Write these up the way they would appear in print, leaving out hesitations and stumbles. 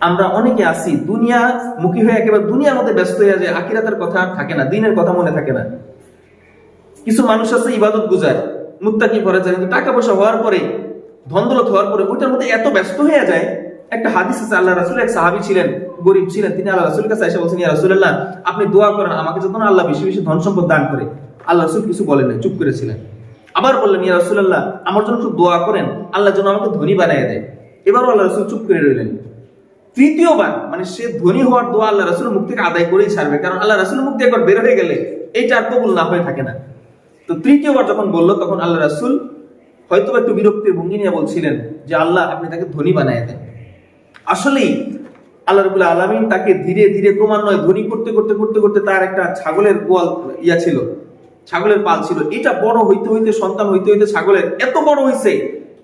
আমরা অনেকে আছি দুনিয়া মুখী হয়ে একেবারে দুনিয়ার মধ্যে ব্যস্ত হয়ে যায়, আখিরাতের কথা আর থাকে না, দিনের কথা মনে থাকে না। কিছু মানুষ আছে ইবাদত গুজার, মুত্তাকি পরে যায়, কিন্তু টাকা পয়সা হওয়ার পরে, ধন দৌলত হওয়ার পরে ওইটার মধ্যে এত ব্যস্ত হয়ে যায়। একটা হাদিস আছে, আল্লাহ রাসূল এক সাহাবী ছিলেন, গরিব ছিলেন, তিনি আল্লাহ রাসূলের কাছে এসে বলছেন, ইয়া রাসূলুল্লাহ, আপনি দোয়া করেন আমাকে যখন আল্লাহ বেশি বেশি ধন সম্পদ দান করে। আল্লাহ রাসূল কিছু বলেন না, চুপ করেছিলেন। আবার বললেন, ইয়া রাসূলুল্লাহ, আমার জন্য একটু দোয়া করেন, আল্লাহ যেন আমাকে ধনী বানিয়ে দেয়। এবারও আল্লাহ রাসূল চুপ করে রইলেন। তৃতীয়বার মানে সে ধনী হওয়ার দোয়া আল্লাহ রাসূলের মুখ থেকে আদায় করেই ছাড়বে, কারণ আল্লাহ রাসূলের মুখ থেকে একবার বের হয়ে গেলে এইটা আর কবুল না হয়ে থাকে না। তো তৃতীয়বার যখন বললো, তখন আল্লাহ রাসূল হয়তো একটু বিরক্তির ভঙ্গি নিয়ে বলছিলেন যে আল্লাহ আপনি তাকে ধনী বানায় দেন। আসলেই আল্লাহ রাব্বুল আলামিন তাকে ধীরে ধীরে ক্রমান্বয়ে ধনী করতে করতে করতে করতে তার একটা ছাগলের গোয়াল ছিল, ছাগলের পাল ছিল, এটা বড় হইতে হইতে, সন্তান হইতে হইতে ছাগলের এত বড় হয়েছে,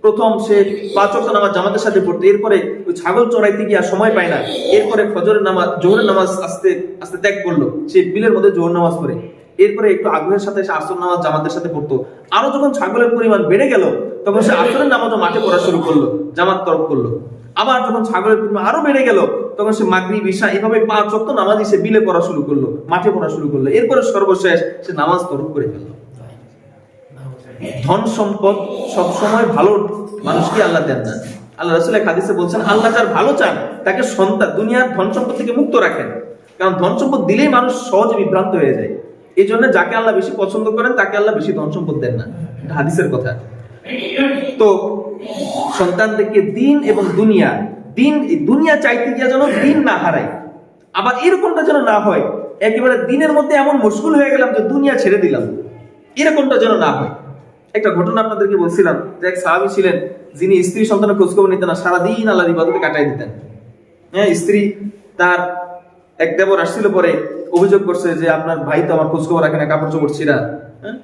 প্রথম সে 5 ওয়াক্ত নামাজ জামাতের সাথে পড়তো, এরপরে ওই ছাগল চড়াইতে গিয়ে সময় পায় না, এরপরে ফজরের নামাজ, জোহরের নামাজ আস্তে আস্তে ত্যাগ করলো, সে বিলের মধ্যে জোহর নামাজ পড়ে, এরপরে একটু আগ্রহের সাথে সে আসর নামাজ জামাতের সাথে পড়তো। আরো যখন ছাগলের পরিমাণ বেড়ে গেল, তখন সে আসরের নামাজও মাঠে পড়া শুরু করলো, জামাত তরক করলো। আবার যখন ছাগলের পরিমাণ আরো বেড়ে গেল, তখন সে মাগরিব ঈশা এভাবে 5 ওয়াক্ত নামাজই সে বিলে পড়া শুরু করলো, মাঠে পড়া শুরু করলো, এরপরে সর্বশেষ সে নামাজ তরক করে ফেললো। ধন সম্পদ সবসময় ভালো মানুষকে আল্লাহ দেন না। আল্লাহ রাসূল এক হাদিসে বলছেন, আল্লাহ যার ভালো চান তাকে সন্তান দুনিয়ার ধন সম্পদ থেকে মুক্ত রাখেন, কারণ ধন সম্পদ দিলেই মানুষ সহজে বিভ্রান্ত হয়ে যায়। এই জন্য যাকে আল্লাহ বেশি পছন্দ করেন তাকে আল্লাহ বেশি ধন সম্পদ দেন না, এটা হাদিসের কথা। তো সন্তানদেরকে দিন এবং দুনিয়া, দুনিয়া চাইতে গিয়ে যেন দিন না হারায়, আবার এরকমটা যেন না হয় একেবারে দিনের মধ্যে এমন মুশকিল হয়ে গেলাম যে দুনিয়া ছেড়ে দিলাম, এরকমটা যেন না হয়। একটা ঘটনা আপনাদেরকে বলছিলাম যে এক সাহাবী ছিলেন, যিনি স্ত্রী সন্তানের খোঁজখবর নিতেন না, সারাদিন আল্লাহর ইবাদতে কাটাই দিতেন। হ্যাঁ, স্ত্রী তার এক দেবর আসছিল, পরে অভিযোগ করছে যে আপনার ভাই তো আমার খোঁজখবর রাখে না, কাপড় চোপড় ছিঁড়া। হ্যাঁ,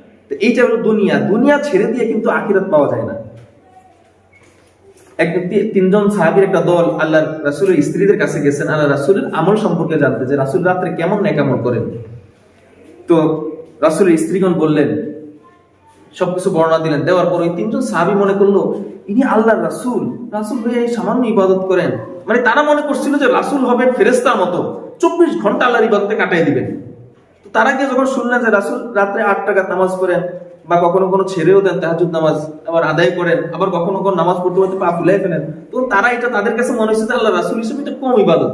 এইটা হলো দুনিয়া। দুনিয়া ছেড়ে দিয়ে কিন্তু আখিরাত পাওয়া যায় না। একদিন 3 জন সাহাবীর একটা দল আল্লাহ রাসূলের স্ত্রীদের কাছে গেছেন আল্লাহ রাসূলের আমল সম্পর্কে জানতে, যে রাসূল রাত্রে কেমন নেক আমল করেন। তো রাসূলের স্ত্রীগণ বললেন, সবকিছু বর্ণনা দিলেন। দেওয়ার পর ওই 3 জন সাহাবী মনে করলো ইনি আল্লাহর রাসূল, রাসূল হয়ে এই সামান্য ইবাদত করেন, মানে তারা মনে করছিল যে রাসূল হবেন ফেরেশতার মতো, 24 ঘন্টা আল্লাহর ইবাদতে কাটাই দিবেন। তো তারা গিয়ে যখন শুনলেন যে রাসূল রাত্রে 8 রাকাত নামাজ পড়েন, বা কখনো কোনো ছেড়েও দেন, তাহাজ্জুদ নামাজ আবার আদায় করেন, আবার কখনো কোনো নামাজ পড়তে পড়তে পা ফুলাই ফেলেন, তো তারা এটা তাদের কাছে মনে হচ্ছে যে আল্লাহ রাসূল হিসেবে এটা কম ইবাদত।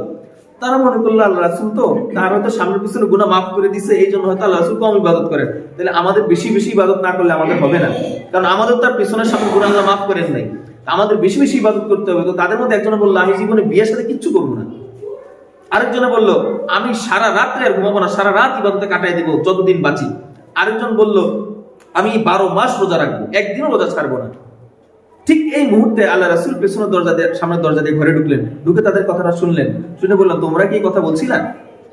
তারা মনে করলো আল্লাহ রাসূল তো তার হয়তো সামনে পিছনে গুনাহ মাফ করে দিয়েছে, এই জন্য হয়তো আল্লাহ রাসূল কম ইবাদত করেন, তাহলে আমাদের বেশি বেশি ইবাদত না করলে আমাদের হবে না, কারণ আমাদের তার পিছনের সামনে গুনাহ আল্লাহ মাফ করেন নাই, আমাদের বেশি বেশি ইবাদত করতে হবে। তো তাদের মধ্যে একজনে বললো, আমি জীবনে বিয়ের সাথে কিচ্ছু করবো না। আরেকজনে বলল, আমি সারা রাত্রে আর ঘুমাবো না, সারা রাত ইবাদতে কাটাই দিব যতদিন বাঁচি। আরেকজন বলল, আমি 12 মাস রোজা রাখবো, একদিনও রোজা ছাড়বো না। ঠিক এই মুহূর্তে আল্লাহ রাসূল পেছনের দরজা দিয়ে, সামনের দরজা দিয়ে ঘরে ঢুকলেন, ঢুকে তাদের কথাটা শুনলেন, শুনে বললেন, তোমরা কি কথা বলছিলা?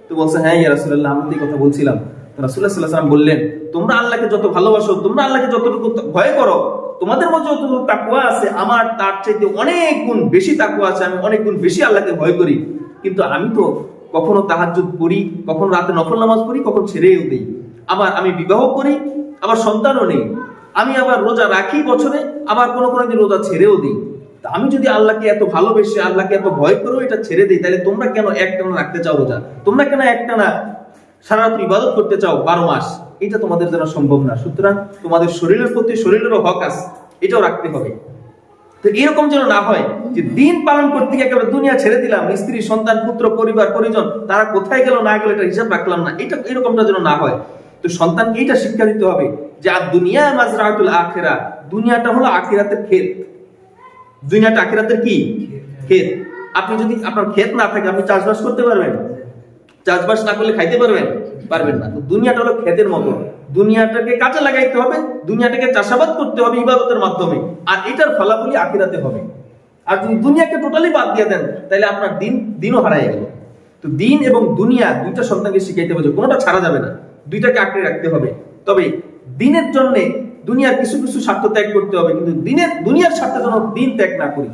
তো বলছে, হ্যাঁ ইয়া রাসূলুল্লাহ, আমরা এই কথা বলছিলাম। তো রাসূলুল্লাহ সাল্লাল্লাহু আলাইহি ওয়াসাল্লাম বললেন, তোমরা আল্লাহকে যত ভালোবাসো, তোমরা আল্লাহকে যতটুকু ভয় করো, তোমাদের মধ্যে যতটুকু তাকওয়া আছে, আমার তার চাইতে অনেক গুণ বেশি তাকওয়া আছে, আমি অনেক গুণ বেশি আল্লাহকে ভয় করি। কিন্তু আমি তো কখনো তাহাজ্জুদ পড়ি, কখনো রাতে নফল নামাজ পড়ি, কখনো ছেড়েও দেই, আবার আমি বিবাহ করি, আবার সন্তানও নেই, আমি আবার রোজা রাখি বছরে, আবার কোনো কোনো দিন রোজা ছেড়েও দিই। আমি যদি আল্লাহকে এত ভালোবেসে, আল্লাহকে এত ভয় করো এটা ছেড়ে দিই, তাহলে তোমরা কেন একটানা রাখতে চাও রোজা? তোমরা কেন একটানা সারা রাত ইবাদত করতে চাও 12 মাস? এটা তোমাদের জন্য সম্ভব না। সুতরাং তোমাদের শরীরের প্রতি শরীরেরও হক আছে, এটাও রাখতে হবে। তো এরকম যেন না হয় যে দিন পালন করতে গিয়ে একেবারে দুনিয়া ছেড়ে দিলাম, স্ত্রী সন্তান পুত্র পরিবার পরিজন তারা কোথায় গেল না গেল এটা হিসাব রাখলাম না, এটা এরকমটা যেন না হয়। তো সন্তানকে এটা শিক্ষা দিতে হবে যে আর দুনিয়া মাজরাতুল আখিরা, দুনিয়াটা হলো আখিরাতের ক্ষেত। দুনিয়াটা আখিরাতের কি ক্ষেত। আপনি যদি আপনার ক্ষেত না থাকে, আপনি চাষবাস করতে পারবেন? চাষবাস না করলে খাইতে পারবেন? পারবেন না। তো দুনিয়াটা হলো ক্ষেতের মতো, দুনিয়াটাকে কাজে লাগাইতে হবে, দুনিয়াটাকে চাষাবাদ করতে হবে ইবাদতের মাধ্যমে, আর এটার ফলাফলই আখিরাতে হবে। আর যদি দুনিয়াকে টোটালি বাদ দিয়ে দেন, তাহলে আপনার দিনও হারায় গেল। তো দিন এবং দুনিয়া দুইটা সন্তানকে শিখাইতে হবে, কোনোটা ছাড়া যাবে না, দুইটাকে আঁকড়ে রাখতে হবে। তবে দিনের জন্য দুনিয়ার কিছু কিছু স্বার্থ ত্যাগ করতে হবে, কিন্তু দুনিয়ার স্বার্থে যেন দিন ত্যাগ না করি।